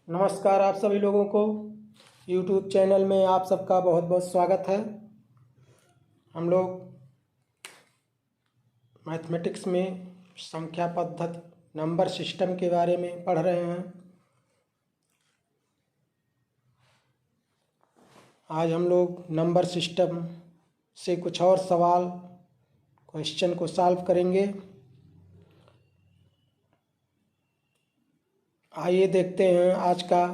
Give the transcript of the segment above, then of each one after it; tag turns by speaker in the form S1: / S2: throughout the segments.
S1: नमस्कार आप सभी लोगों को YouTube चैनल में आप सबका बहुत बहुत स्वागत है। हम लोग मैथमेटिक्स में संख्या पद्धति नंबर सिस्टम के बारे में पढ़ रहे हैं। आज हम लोग नंबर सिस्टम से कुछ और सवाल क्वेश्चन को सॉल्व करेंगे। आइए देखते हैं आज का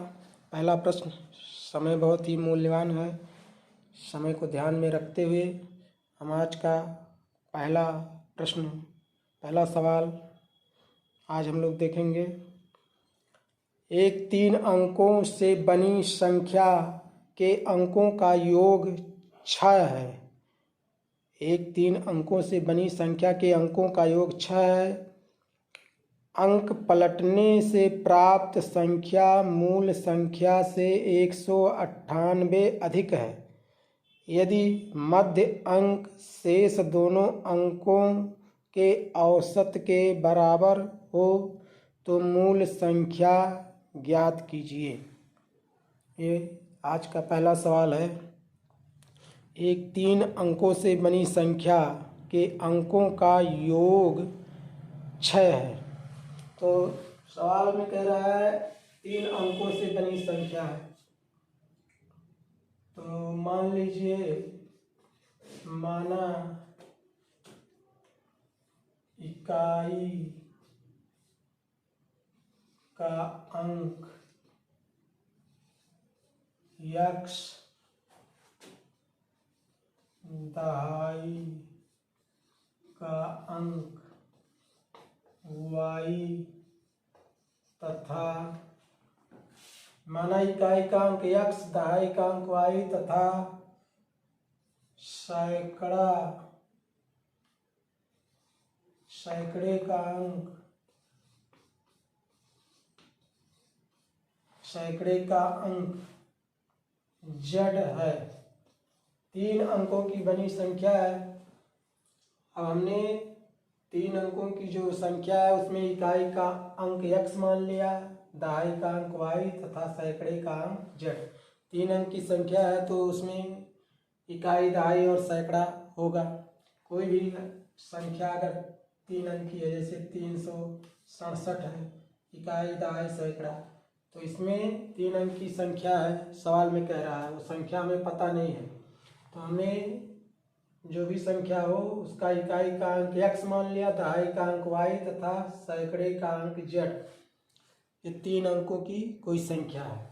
S1: पहला प्रश्न। समय बहुत ही मूल्यवान है, समय को ध्यान में रखते हुए हम आज का पहला सवाल आज हम लोग देखेंगे। एक 3 अंकों से बनी संख्या के अंकों का योग 6 है। एक 3 अंकों से बनी संख्या के अंकों का योग 6 है। अंक पलटने से प्राप्त संख्या मूल संख्या से 198 अधिक है। यदि मध्य अंक शेष दोनों अंकों के औसत के बराबर हो तो मूल संख्या ज्ञात कीजिए। ये आज का पहला सवाल है। एक 3 अंकों से बनी संख्या के अंकों का योग 6 है। तो सवाल में कह रहा है 3 अंकों से बनी संख्या है। तो मान लीजिए, माना इकाई का अंक x, दहाई का अंक y तथा माना इकाई का अंक x, दहाई का अंक y तथा सैकड़े का अंक z है। 3 अंकों की बनी संख्या है। अब हमने 3 अंकों की जो संख्या है उसमें इकाई का अंक x मान लिया, दहाई का अंक y तथा सैकड़े का अंक z। 3 अंक की संख्या है तो उसमें इकाई, दहाई और सैकड़ा होगा। कोई भी संख्या अगर 3 अंक की है, जैसे 367 है, इकाई, दहाई, सैकड़ा, तो इसमें 3 अंक की संख्या है। सवाल में कह रहा है, वो संख्या हमें पता नहीं है, तो हमें जो भी संख्या हो उसका इकाई का अंक x मान लिया, दहाई का अंक y तथा सैकड़े का अंक z। ये 3 अंकों की कोई संख्या है।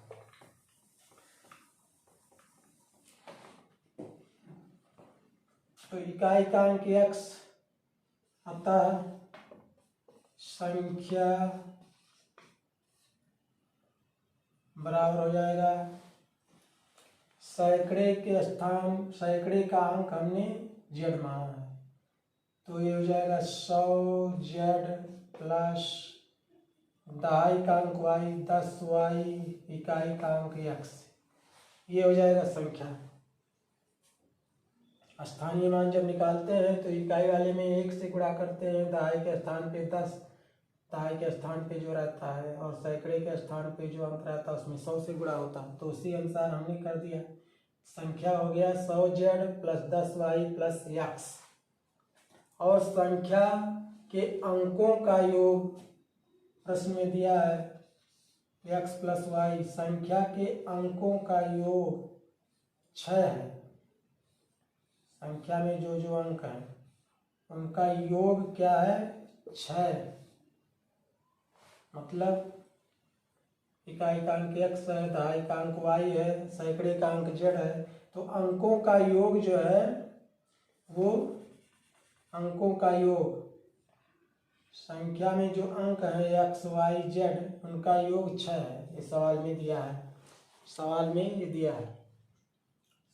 S1: तो इकाई का अंक x अतः संख्या बराबर हो जाएगा सैकड़े का अंक हमने z माना है, तो ये हो जाएगा 100z प्लस दहाई का अंक y 10y इकाई का अंक x। ये हो जाएगा संख्या। स्थानीय मान जब निकालते हैं तो इकाई वाले में 1 से गुणा करते हैं, दहाई के स्थान पे 10, दहाई के स्थान पे जो रहता है, और सैकड़े के स्थान पे जो अंक रहता है उसमें 100 से गुणा होता है। तो उसी अनुसार हमने कर दिया। संख्या हो गया 100z plus 10y plus x। और संख्या के अंकों का योग प्रश्न में दिया है x प्लस y। संख्या के अंकों का योग 6 है। संख्या में जो जो अंक है उनका योग क्या है? 6। मतलब इकाई का अंक x है, दहाई का अंक y है, सैकड़े का अंक z है। तो अंकों का योग जो है वो अंकों का योग, संख्या में जो अंक है x, y, z, उनका योग 6 है। ये सवाल में दिया है। सवाल में ये दिया है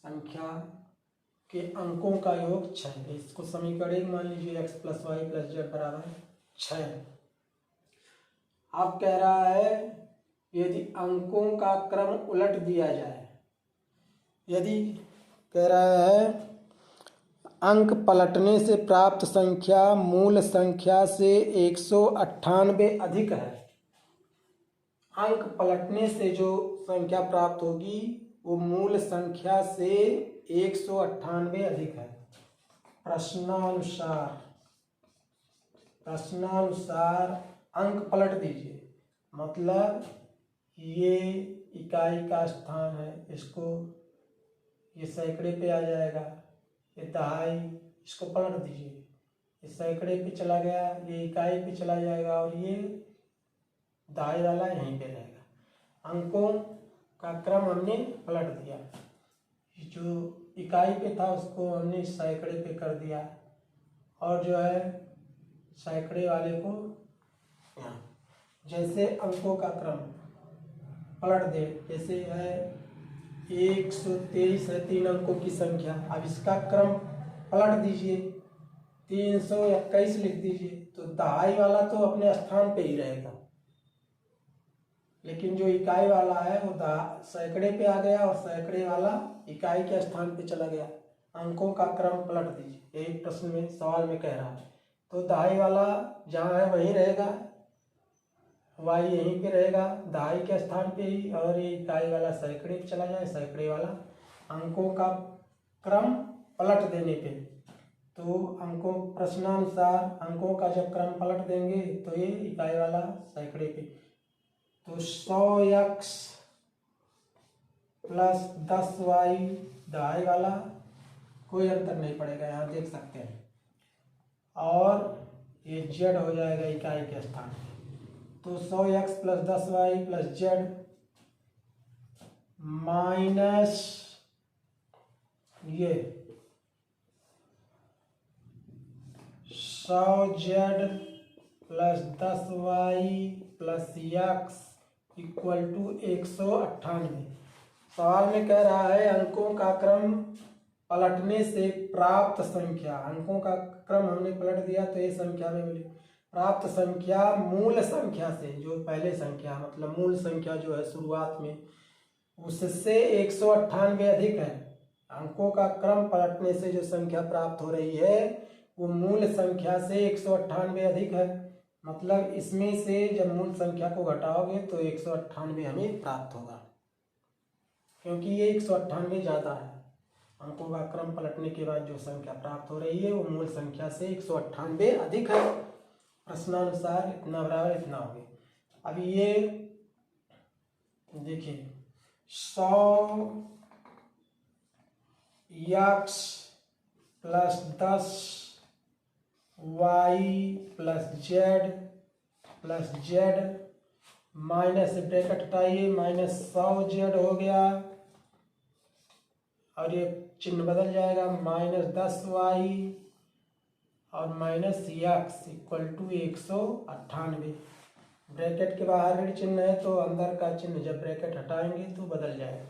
S1: संख्या के अंकों का योग 6 है। इसको समीकरण मान लीजिए x plus Y plus Z बराबर 6। अब कह रहा है यदि अंकों का क्रम उलट दिया जाए, यदि कह रहा है अंक पलटने से प्राप्त संख्या मूल संख्या से 198 अधिक है। अंक पलटने से जो संख्या प्राप्त होगी वो मूल संख्या से 198 अधिक है। प्रश्नानुसार अंक पलट दीजिए, मतलब ये इकाई का स्थान है, इसको ये सैकड़े पे आ जाएगा, ये दहाई, इसको पलट दीजिए, ये सैकड़े पे चला गया, ये इकाई पे चला जाएगा और ये दहाई वाला यहीं पे रहेगा। अंकों का क्रम हमने पलट दिया, जो इकाई पे था उसको हमने सैकड़े पे कर दिया और जो है सैकड़े वाले को यहाँ। जैसे अंकों का क्रम पलट दे, जैसे है 123 है 3 अंकों की संख्या, अब इसका क्रम पलट दीजिए, 321 लिख दीजिए, तो दहाई वाला तो अपने स्थान पे ही रहेगा, लेकिन जो इकाई वाला है वो सैकड़े पे आ गया और सैकड़े वाला इकाई के स्थान पे चला गया। अंकों का क्रम पलट दीजिए, यही प्रश्न में सवाल में कह रहा है। तो दहाई वाला जहाँ है वहीं रहेगा, वाई यहीं पे रहेगा दहाई के स्थान पे ही, और ये इकाई वाला सैकड़े पे चला जाए, सैकड़े वाला। अंकों का क्रम पलट देने पे तो अंकों प्रश्नानुसार अंकों का जब क्रम पलट देंगे तो ये इकाई वाला सैकड़े पे, तो 100x प्लस 10y दहाई वाला कोई अंतर नहीं पड़ेगा, यहाँ देख सकते हैं, और ये z हो जाएगा इकाई के स्थान पे। तो 100x plus 10y plus z minus ये 100z plus 10y plus x equal to 198। सवाल में कह रहा है अंकों का क्रम पलटने से प्राप्त संख्या, अंकों का क्रम हमने पलट दिया तो ये संख्या में मिली, प्राप्त संख्या मूल संख्या से, जो पहले संख्या मतलब मूल संख्या जो है शुरुआत में, उससे 198 अधिक है। अंकों का क्रम पलटने से जो संख्या प्राप्त हो रही है वो मूल संख्या से 198 अधिक है, मतलब इसमें से जब मूल संख्या को घटाओगे तो 198 हमें प्राप्त होगा, क्योंकि ये 198 ज़्यादा है। अंकों का क्रम पलटने के बाद जो संख्या प्राप्त हो रही है वो मूल संख्या से 198 अधिक है। प्रश्नानुसार इतना बराबर इतना हो गया। अब ये देखिए 100x plus 10y plus z minus bracket हटाइए, माइनस 100z हो गया और ये चिन्ह बदल जाएगा, माइनस 10y और minus x equal to 198। Bracket के बाहर ऋण चिन्ह है तो अंदर का चिन्ह जब ब्रैकेट हटाएंगे तो बदल जाएगा।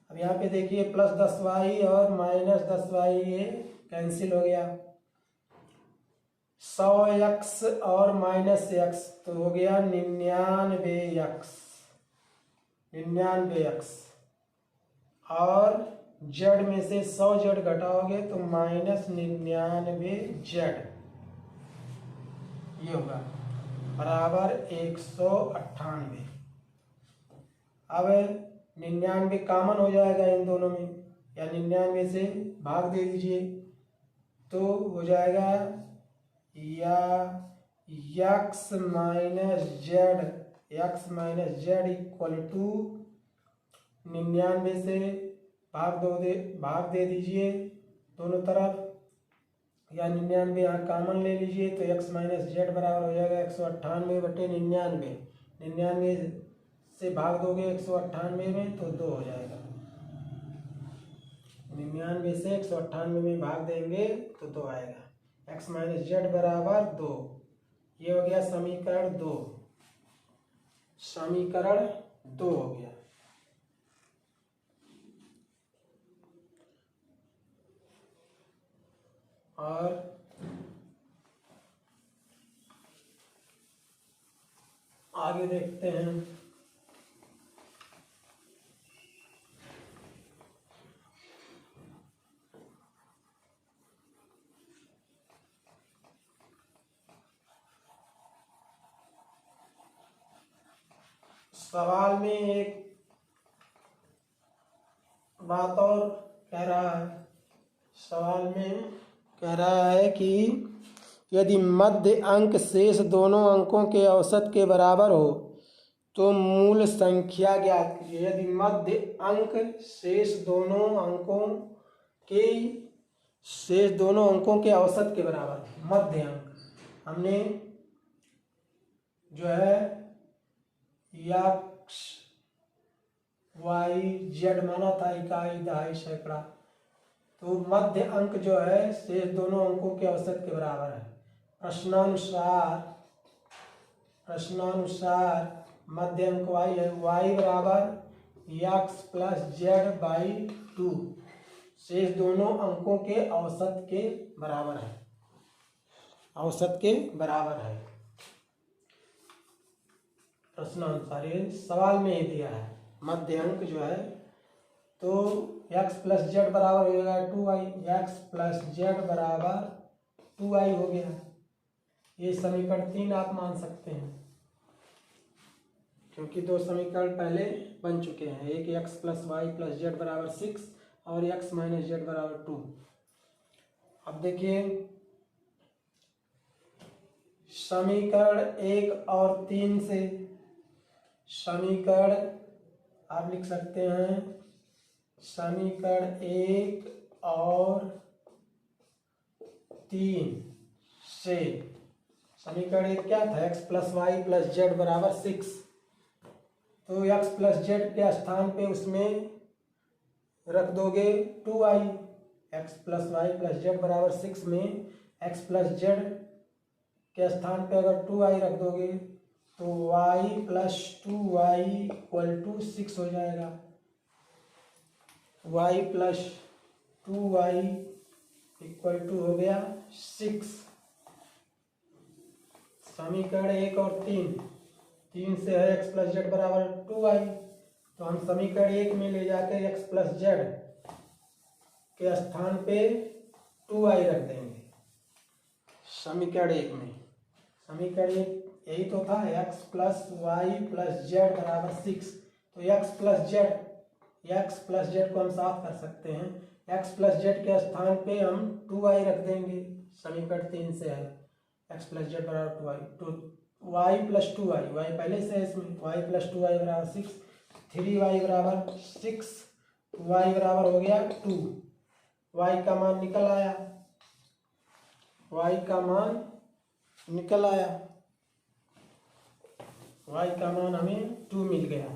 S1: अब यहाँ पे देखिए प्लस 10y और माइनस 10y ये कैंसिल हो गया, 100x और माइनस x तो हो गया 99x और z में से 100z घटाओगे तो माइनस 99z, ये होगा बराबर 198। अब 99 कॉमन हो जाएगा इन दोनों में, या 99 से भाग दे दीजिए तो हो जाएगा या x minus Z equal to 99 से भाग दे दीजिए दोनों तरफ, या 99 यहाँ कॉमन ले लीजिए तो x माइनस जेड बराबर हो जाएगा 198 बटे 99। 99 से भाग दोगे 198 में तो 2 हो जाएगा, 99 से 198 में भाग देंगे तो 2 आएगा, x माइनस जेड बराबर 2। ये हो गया समीकरण 2, समीकरण 2 हो गया। और आगे देखते हैं, सवाल में एक बात और कह रहा है। सवाल में कह रहा है कि यदि मध्य अंक शेष दोनों अंकों के औसत के बराबर हो तो मूल संख्या ज्ञात कीजिए। यदि मध्य अंक शेष दोनों अंकों के औसत के बराबर, मध्य अंक हमने जो है x y z माना था, इकाई, दहाई, सैकड़ा। तो मध्य अंक जो है शेष दोनों अंकों के औसत के बराबर है। प्रश्नानुसार मध्य अंक y है, y बराबर x प्लस जेड बाई 2 शेष दोनों अंकों के औसत के बराबर है। औसत के बराबर है प्रश्नानुसार, ये सवाल में ही दिया है। मध्य अंक जो है तो x प्लस जेड बराबर हो जाएगा 2y, x प्लस जेड बराबर 2y हो गया। ये समीकरण 3 आप मान सकते हैं, क्योंकि दो समीकरण पहले बन चुके हैं। एक x plus Y plus Z बराबर 6 और x माइनस जेड बराबर 2। अब देखिए समीकरण 1 और 3 से, समीकरण आप लिख सकते हैं, समीकरण 1 और 3 से, समीकरण 1 क्या था, x plus Y plus Z बराबर 6। तो x प्लस जेड के स्थान पे उसमें रख दोगे 2y। x plus Y plus Z बराबर 6 में x प्लस जेड के स्थान पे अगर 2y रख दोगे तो y plus 2y equal to 6 हो जाएगा। y plus 2y equal to हो गया 6। समीकरण 1 और 3 से है x प्लस जेड बराबर 2y, तो हम समीकरण 1 में ले जाकर x प्लस जेड के स्थान पे 2y रख देंगे। समीकरण 1 में, समीकरण 1 यही तो था, x plus Y plus Z बराबर 6। तो x प्लस जेड को हम साफ कर सकते हैं। x प्लस जेड के स्थान पे हम 2y रख देंगे। समीकरण 3 से है x प्लस जेड बराबर 2y, तो y प्लस 2y, y पहले से है इसमें, y प्लस 2y बराबर 6, 3y बराबर 6, y बराबर हो गया 2। y का मान निकल आया, y का मान निकल आया, y का मान हमें 2 मिल गया।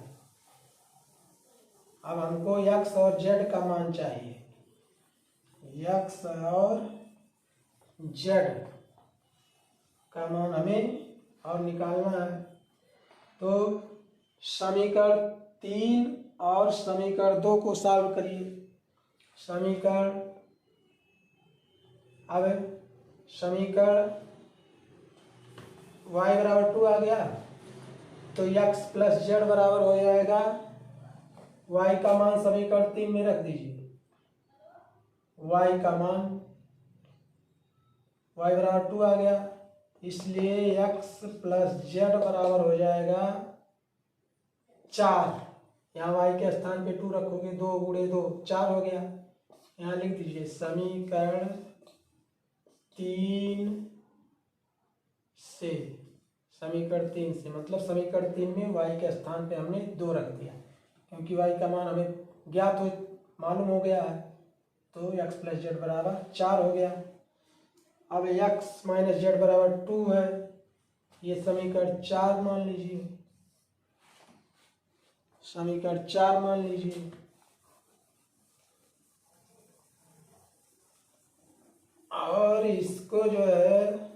S1: अब हमको x और z का मान चाहिए, x और z का मान हमें और निकालना है। तो समीकरण 3 और समीकरण 2 को सॉल्व करिए। समीकरण y बराबर 2 आ गया, तो x प्लस जेड बराबर हो जाएगा, y का मान समीकरण 3 में रख दीजिए। y का मान y बराबर 2 आ गया, इसलिए x प्लस जेड बराबर हो जाएगा 4। यहाँ y के स्थान पे 2 रखोगे, 2 गुणे 2 4 हो गया। यहाँ लिख दीजिए समीकरण 3 से, समीकरण 3 से मतलब समीकरण 3 में y के स्थान पे हमने 2 रख दिया, क्योंकि y का मान हमें ज्ञात हो मालूम हो गया है। तो x प्लस जेड बराबर 4 हो गया। अब x माइनस जेड बराबर 2 है, ये समीकरण 4 मान लीजिए, समीकरण 4 मान लीजिए। और इसको जो है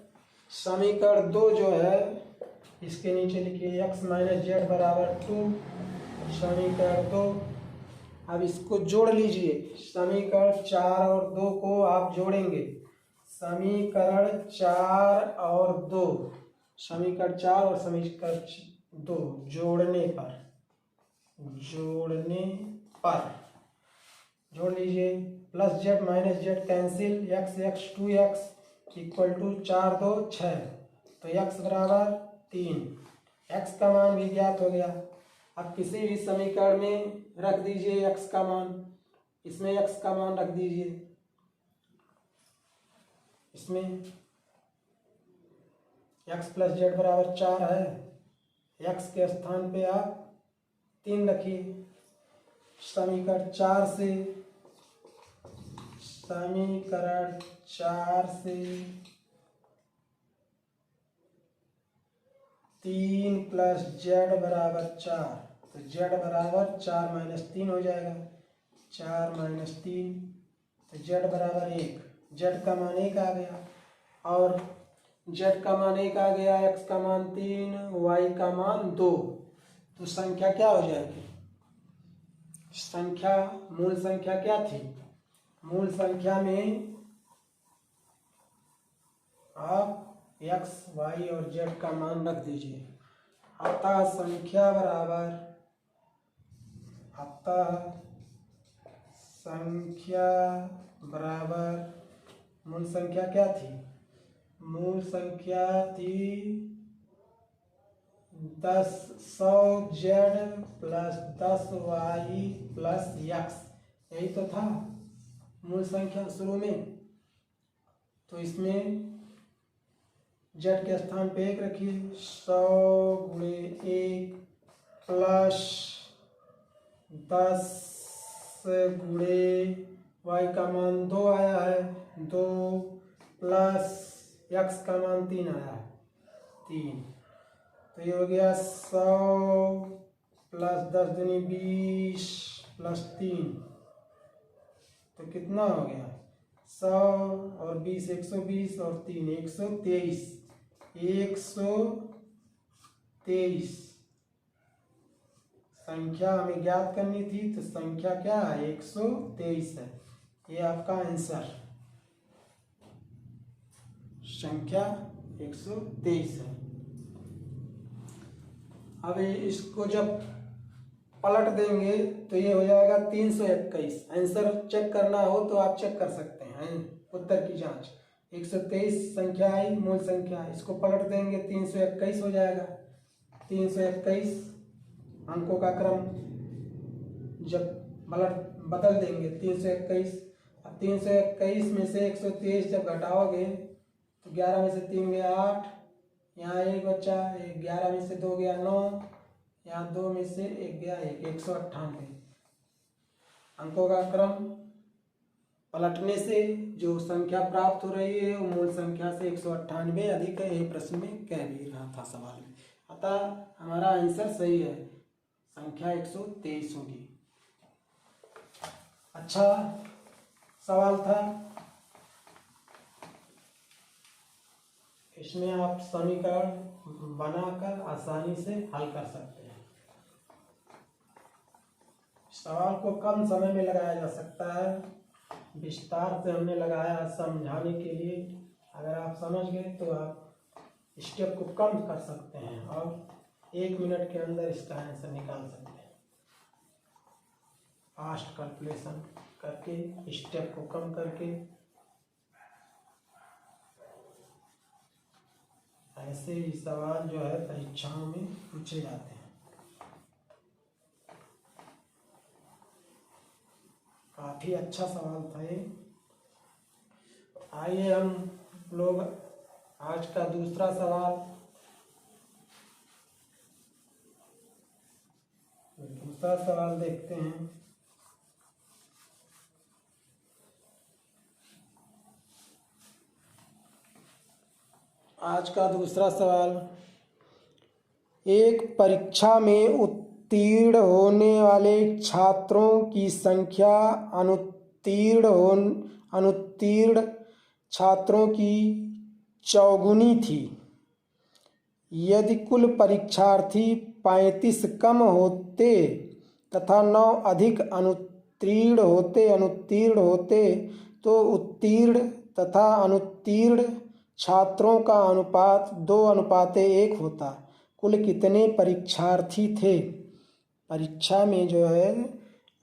S1: समीकरण 2 जो है इसके नीचे लिखिए x माइनस जेड बराबर 2, समीकरण 2। अब इसको जोड़ लीजिए, समीकरण 4 और 2 को आप जोड़ेंगे। समीकरण 4 और 2, समीकरण 4 और समीकरण 2 जोड़ने पर जोड़ लीजिए। Plus Z minus Z cancel, x 2x equal to 4 2 6, तो x बराबर 3। x का मान भी ज्ञात हो गया, अब किसी भी समीकरण में रख दीजिए x का मान, इसमें x का मान रख दीजिए, इसमें x प्लस जेड बराबर 4 है, x के स्थान पे आप 3 रखिए। समीकरण 4 से 3 प्लस जेड बराबर 4, तो जेड बराबर 4 माइनस 3 हो जाएगा, 4 माइनस 3, तो जेड बराबर 1, जेड का मान 1 आ गया, और जेड का मान 1 आ गया, एक्स का मान 3, वाई का मान 2, तो संख्या क्या हो जाएगी? संख्या, मूल संख्या क्या थी? मूल संख्या में आप x, y और z का मान रख दीजिए। अतः संख्या बराबर मूल संख्या क्या थी? मूल संख्या थी 100z plus 10y plus x, यही तो था मूल संख्या शुरू में। तो इसमें z के स्थान पे 1 रखिए, 100 गुणे 1 प्लस 10 गुणे y का मान 2 आया है, 2 प्लस x का मान 3 आया है, 3, तो ये हो गया 100 प्लस 10 दूनी 20 प्लस 3, तो कितना हो गया? 100 और 20 120 और 3 123, 123 संख्या हमें ज्ञात करनी थी, तो संख्या क्या है? 123 है, ये आपका आंसर, संख्या 123 है। अब इसको जब पलट देंगे तो ये हो जाएगा 321। आंसर चेक करना हो तो आप चेक कर सकते हैं, उत्तर की जांच। 123 संख्या आई, मूल संख्या, इसको पलट देंगे 321 हो जाएगा। 321 अंकों का क्रम जब बदल देंगे 321, अब 321 में से 123 जब घटाओगे तो 11 में से 3 गया 8, यहाँ 1 बचा, 11 में से 2 गया 9, यहाँ 2 में से 1 गया 1, 198 अंकों का क्रम पलटने से जो संख्या प्राप्त हो रही है वो मूल संख्या से 198 अधिक है, ये प्रश्न में कह भी रहा था सवाल में। अतः हमारा आंसर सही है, संख्या 123 होगी। अच्छा सवाल था, इसमें आप समीकरण बनाकर आसानी से हल कर सकते हैं। सवाल को कम समय में लगाया जा सकता है, विस्तार से हमने लगाया समझाने के लिए। अगर आप समझ गए तो आप स्टेप को कम कर सकते हैं और 1 मिनट के अंदर इसका आंसर निकाल सकते हैं। फास्ट कैलकुलेशन करके, स्टेप को कम करके, ऐसे ही सवाल जो है परीक्षाओं में पूछे जाते हैं। काफी अच्छा सवाल था ये। आइए हम लोग आज का दूसरा सवाल, देखते हैं। आज का दूसरा सवाल, एक परीक्षा में उत्तीर्ण होने वाले छात्रों की संख्या अनुत्तीर्ण छात्रों की चौगुनी थी। यदि कुल परीक्षार्थी 35 कम होते तथा 9 अधिक अनुत्तीर्ण होते तो उत्तीर्ण तथा अनुत्तीर्ण छात्रों का अनुपात 2:1 होता। कुल कितने परीक्षार्थी थे? परीक्षा में जो है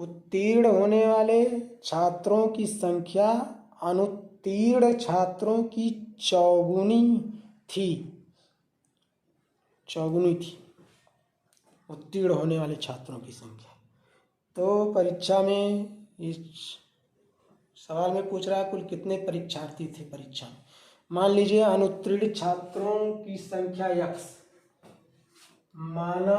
S1: उत्तीर्ण होने वाले छात्रों की संख्या अनुत्तीर्ण छात्रों की चौगुनी थी। उत्तीर्ण होने वाले छात्रों की संख्या। तो परीक्षा में इस सवाल में पूछ रहा है कुल कितने परीक्षार्थी थे परीक्षा में। मान लीजिए अनुत्तीर्ण छात्रों की संख्या x, माना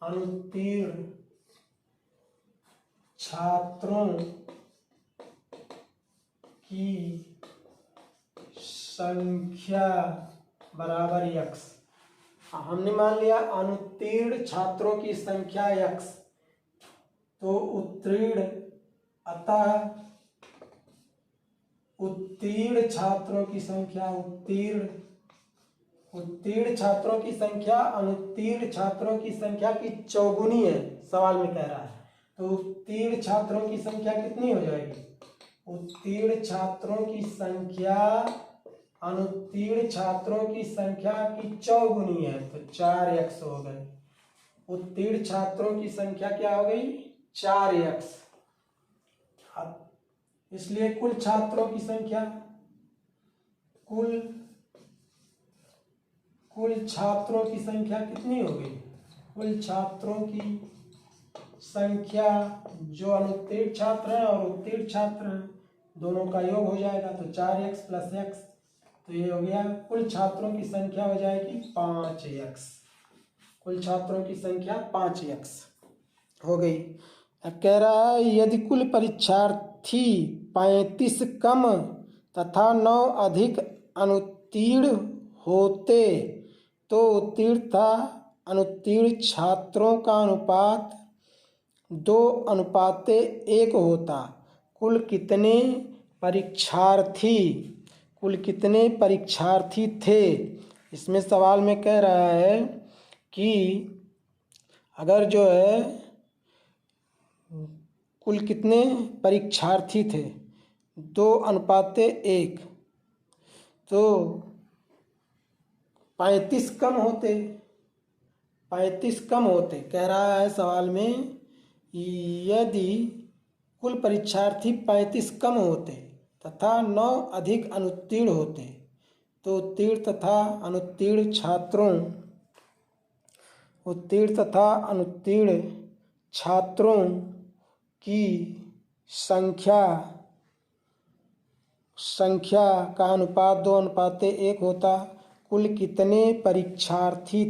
S1: अनुत्तीर्ण छात्रों की संख्या बराबर x। हमने मान लिया अनुत्तीर्ण छात्रों की संख्या x, तो उत्तीर्ण छात्रों की संख्या उत्तीर्ण छात्रों की संख्या अनुत्तीर्ण छात्रों की संख्या की चौगुनी है, सवाल में कह रहा है। तो उत्तीर्ण छात्रों की संख्या कितनी हो जाएगी? उत्तीर्ण छात्रों की संख्या अनुत्तीर्ण छात्रों की संख्या की चौगुनी है, तो 4x हो गए। उत्तीर्ण छात्रों की संख्या क्या हो गई? 4x। इसलिए कुल छात्रों की संख्या कुल छात्रों की संख्या कितनी हो गई? कुल छात्रों की संख्या जो अनुत्तीर्ण छात्र हैं और उत्तीर्ण छात्र हैं दोनों का योग हो जाएगा, तो 4x + x, तो ये हो गया कुल छात्रों की संख्या हो जाएगी 5x। कुल छात्रों की संख्या 5x हो गई। अब कह रहा है यदि कुल परीक्षार्थी 35 कम तथा 9 अधिक अनुत्तीर्ण होते तो उत्तीर्ण तथा अनुत्तीर्ण छात्रों का अनुपात 2:1 होता। कुल कितने परीक्षार्थी थे? इसमें सवाल में कह रहा है कि अगर जो है कुल कितने परीक्षार्थी थे 2:1, तो 35 कम होते कह रहा है सवाल में। यदि कुल परीक्षार्थी 35 कम होते तथा 9 अधिक अनुत्तीर्ण होते तो उत्तीर्ण तथा अनुत्तीर्ण छात्रों की संख्या का अनुपात 2:1 होता। कुल कितने परीक्षार्थी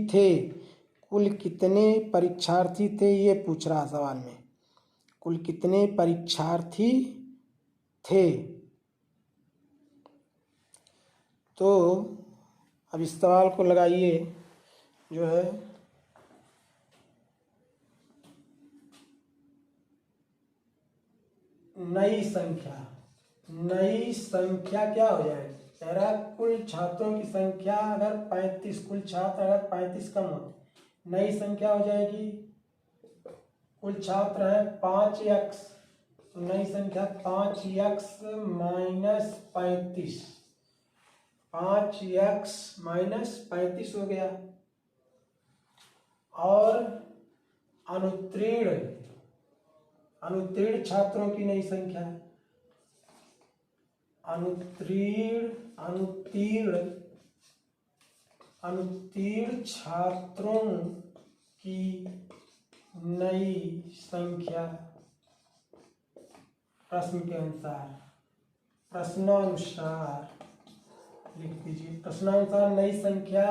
S1: थे ये पूछ रहा सवाल में। कुल कितने परीक्षार्थी थे? तो अब इस सवाल को लगाइए जो है नई संख्या क्या हो जाएगी? कह रहा कुल छात्रों की संख्या अगर 35, कुल छात्र अगर 35 कम होते, नई संख्या हो जाएगी। कुल छात्र है 5x, तो नई संख्या 5x - 35, 5x - 35 हो गया। और अनुत्तीर्ण छात्रों की नई संख्या, अनुत्तीर्ण छात्रों की नई संख्या प्रश्नानुसार लिख दीजिए। प्रश्नानुसार नई संख्या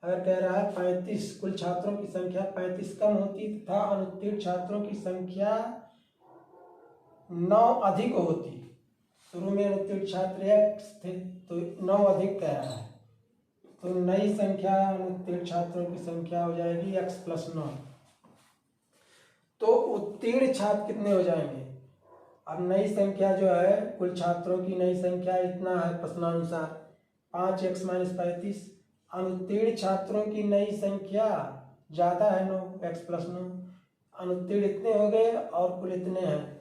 S1: अगर कह रहा है 35, कुल छात्रों की संख्या 35 कम होती तथा अनुत्तीर्ण छात्रों की संख्या 9 अधिक होती। शुरू में अनुत्तीर्ण छात्र x थे तो 9 अधिक कह रहा है, तो नई संख्या अनुत्तीर्ण छात्रों की संख्या हो जाएगी x + 9। तो उत्तीर्ण छात्र कितने हो जाएंगे? अब नई संख्या जो है कुल छात्रों की नई संख्या इतना है प्रश्नानुसार 5x - 35। अनुत्तीर्ण छात्रों की नई संख्या ज़्यादा है 9, x + 9। अनुत्तीर्ण इतने हो गए और कुल इतने हैं,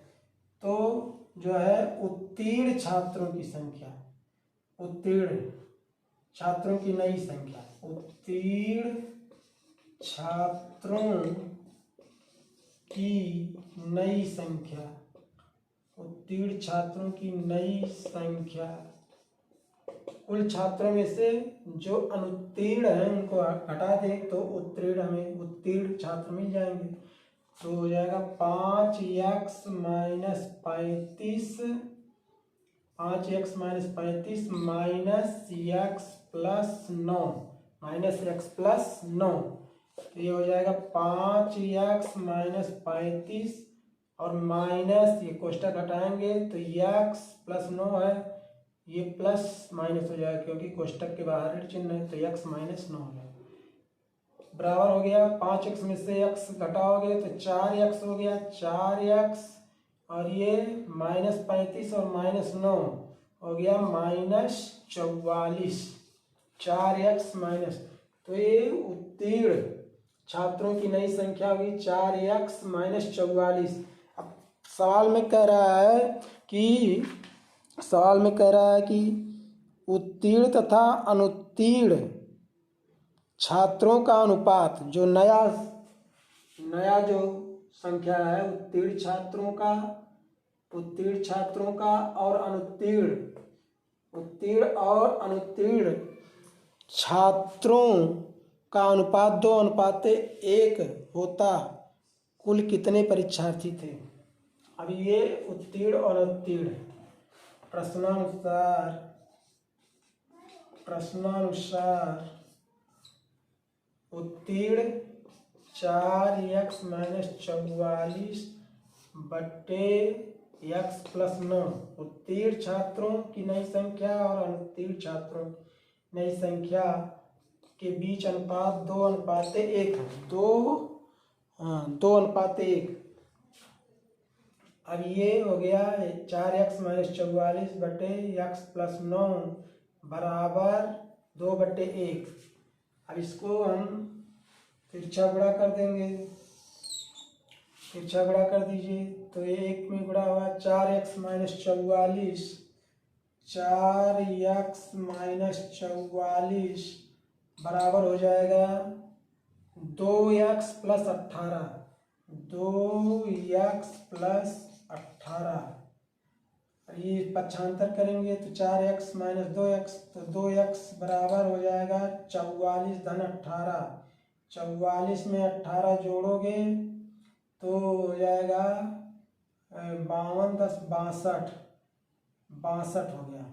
S1: तो जो है उत्तीर्ण छात्रों की संख्या, उत्तीर्ण छात्रों की नई संख्या, उत्तीर्ण छात्रों की नई संख्या कुल छात्रों में से जो अनुत्तीर्ण हैं उनको हटा दें तो उत्तीर्ण हमें उत्तीर्ण छात्र मिल जाएंगे। तो हो जाएगा 5x minus 35 minus x plus 9 minus x plus 9। तो ये हो जाएगा 5x माइनस 35 और माइनस ये कोष्टक हटाएंगे तो x प्लस 9 है, ये प्लस माइनस हो जाएगा क्योंकि कोष्टक के बाहर ऋण चिन्ह है, तो x माइनस 9 हो जाएगा। बराबर हो गया 5x में से x घटाओगे तो 4x हो गया, 4x और ये माइनस 35 और माइनस 9 हो गया माइनस 44, 4x माइनस। तो ये उत्तीर्ण छात्रों की नई संख्या हुई 4x माइनस 44। अब सवाल में कह रहा है कि उत्तीर्ण तथा अनुत्तीर्ण छात्रों का अनुपात, जो नया जो संख्या है उत्तीर्ण छात्रों का और अनुत्तीर्ण छात्रों का अनुपात 2:1 होता कुल कितने परीक्षार्थी थे। अब ये उत्तीर्ण और अनुत्तीर्ण प्रश्नानुसार उत्तीर्ण 4x माइनस 44 बट्टे x प्लस 9 उत्तीर्ण छात्रों की नई संख्या और अनुत्तीर्ण छात्रों की नई संख्या के बीच अनुपात 2:1 है। 2:1। अब ये हो गया 4x माइनस 44 बटे x प्लस 9 बराबर 2/1। अब इसको हम तिरछा गुणा कर देंगे, तिरछा गुणा कर दीजिए तो ये 1 में गुणा हुआ 4x माइनस 44, 4x माइनस 44 बराबर हो जाएगा 2x प्लस 18, 2x प्लस 18। ये पक्षांतर करेंगे तो 4x माइनस 2x, तो 2x बराबर हो जाएगा 44 धन 18। 44 में 18 जोड़ोगे तो हो जाएगा 52 10 62, 62 हो गया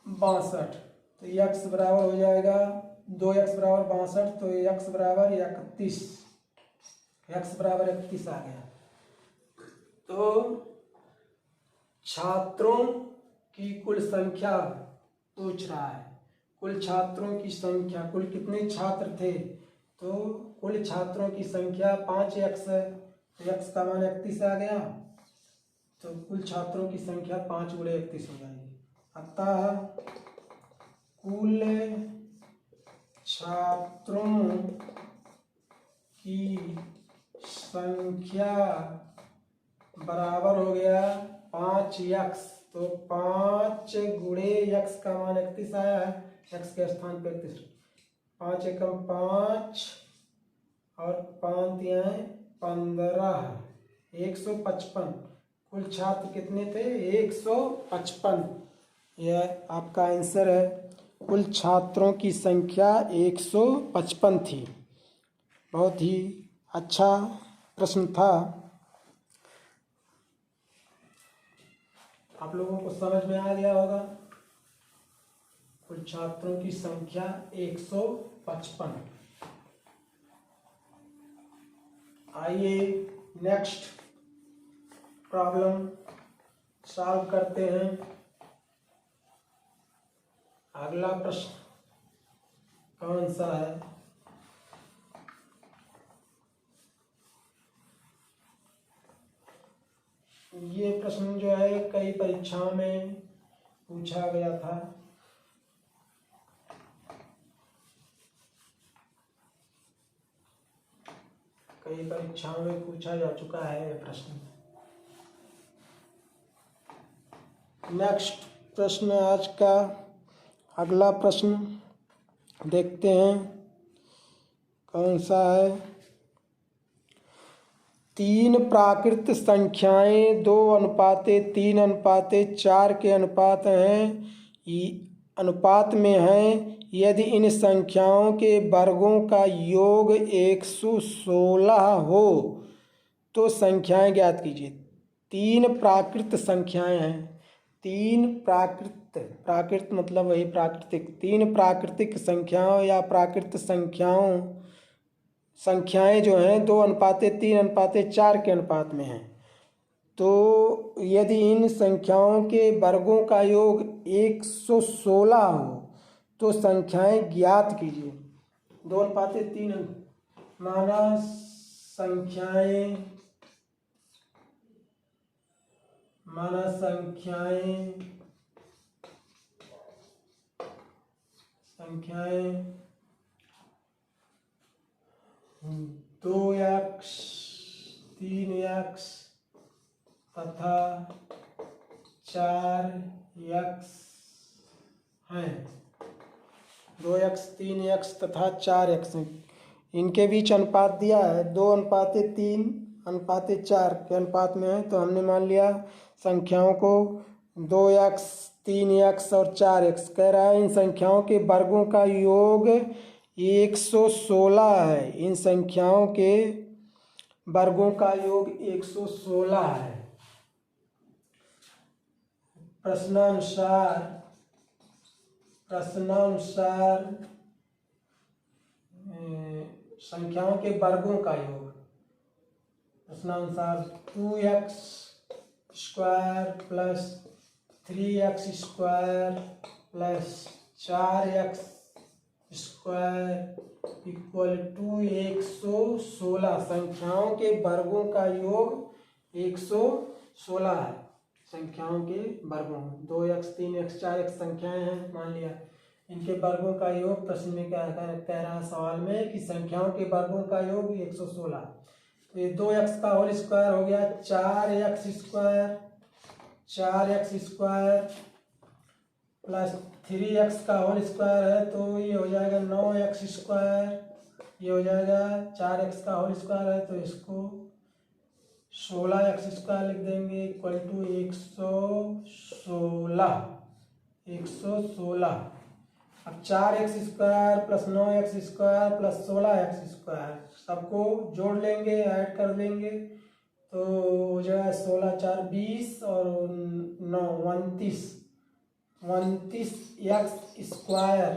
S1: 62। तो x बराबर हो जाएगा 2x बराबर 62, तो x बराबर 31, x बराबर 31 आ गया। तो छात्रों की कुल संख्या पूछ रहा है, कुल छात्रों की संख्या, कुल कितने छात्र थे, तो कुल छात्रों की संख्या 5x है, तो x का मान 31 आ गया, तो कुल छात्रों की संख्या 5 गुणे 31 हो जाएगी। अतः कुल छात्रों की संख्या बराबर हो गया 5x, तो 5 गुणे x का मान 31 आया है, x के स्थान पर 31, 5 एकम 5 और 5 यहाँ 15, 155। कुल छात्र कितने थे, 155। यह आपका आंसर है, कुल छात्रों की संख्या 155 थी। बहुत ही अच्छा प्रश्न था, आप लोगों को समझ में आ गया होगा। कुल छात्रों की संख्या 155। आइए नेक्स्ट प्रॉब्लम सॉल्व करते हैं। अगला प्रश्न कौन सा है, ये प्रश्न जो है कई परीक्षाओं में पूछा गया था। कई परीक्षाओं में पूछा जा चुका है यह प्रश्न। नेक्स्ट प्रश्न, आज का अगला प्रश्न देखते हैं कौन सा है। तीन प्राकृत संख्याएं 2:3:4 के अनुपात में हैं। यदि इन संख्याओं के वर्गों का योग 116 हो तो संख्याएं ज्ञात कीजिए। तीन प्राकृत संख्याएं हैं। तीन प्राकृत मतलब वही प्राकृतिक। तीन प्राकृतिक संख्याओं या प्राकृत संख्याएं जो हैं 2:3:4 के अनुपात में हैं। तो यदि इन संख्याओं के वर्गों का योग 116 हो तो संख्याएं ज्ञात कीजिए। 2:3 माना संख्याएं संख्याएं 2x 3x तथा 4x हैं। 2x 3x तथा 4x हैं। इनके बीच अनुपात दिया है 2:3:4 के अनुपात में है। तो हमने मान लिया संख्याओं को 2x 3x और 4x। कह रहा है इन संख्याओं के वर्गों का योग 116 है। इन संख्याओं के वर्गों का योग 116 है। प्रश्नानुसार संख्याओं के वर्गों का योग प्रश्नानुसार 2x square plus 3x square plus 4x square equal to 116। संख्याओं के वर्गों का योग 116 है। संख्याओं के वर्गों 2x 3x 4x संख्याएं हैं मान लिया। इनके वर्गों का योग प्रश्न में क्या कह रहा है सवाल में कि संख्याओं के वर्गों का योग 116। तो ये 2x का होल स्क्वायर हो गया 4x स्क्वायर प्लस 3x का होल स्क्वायर है तो ये हो जाएगा 9x स्क्वायर। ये हो जाएगा 4x का होल स्क्वायर है तो इसको 16x स्क्वायर लिख देंगे इक्वल टू 116। अब 4x square plus 9x square plus 16x square सबको जोड़ लेंगे, ऐड कर लेंगे तो हो जाएगा 16 4 20 और 9 29x स्क्वायर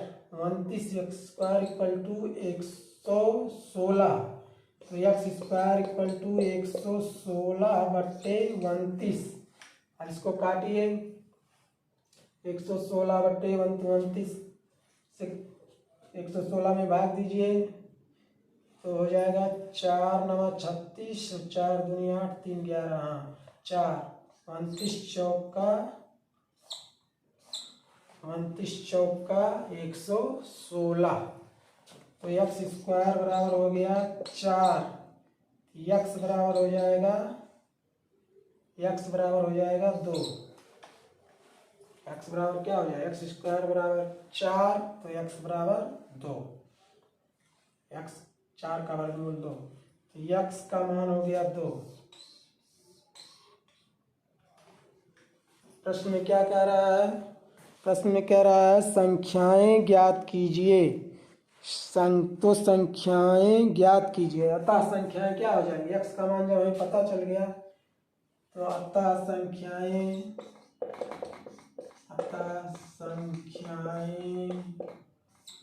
S1: इक्वल टू 116। तो x स्क्वायर इक्वल टू 116/29। अब इसको काटिए 116/29 से 116 में भाग दीजिए तो हो जाएगा 4 9 36 और 4 दूनी 8 3 11 4 29 चौका 116। तो x स्क्वायर बराबर हो गया 4। x बराबर हो जाएगा 2। x बराबर क्या हो जाएगा x स्क्वायर बराबर 4 तो x बराबर 2। x 4 का वर्गमूल 2 तो x का मान हो गया 2। प्रश्न में क्या कह रहा है? प्रश्न में कह रहा है संख्याएं ज्ञात कीजिए। तो संख्याएं ज्ञात कीजिए। अतः संख्याएं क्या हो जाएंगी? x का मान जब हमें पता चल गया तो अतः संख्याएं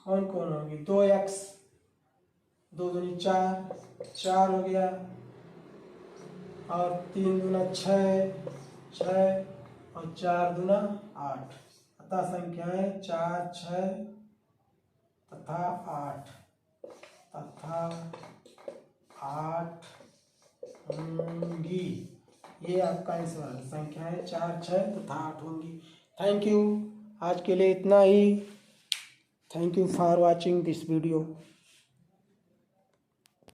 S1: कौन कौन होंगी? 2x 2 दूनी 4 हो गया और 3 दूना 6 और 4 दूना 8। अतः संख्याएं 4 6 तथा 8 होंगी। ये आपका आंसर है। संख्याएं 4 6 तथा 8 होंगी। Thank you. आज के लिए इतना ही। Thank you for watching this video.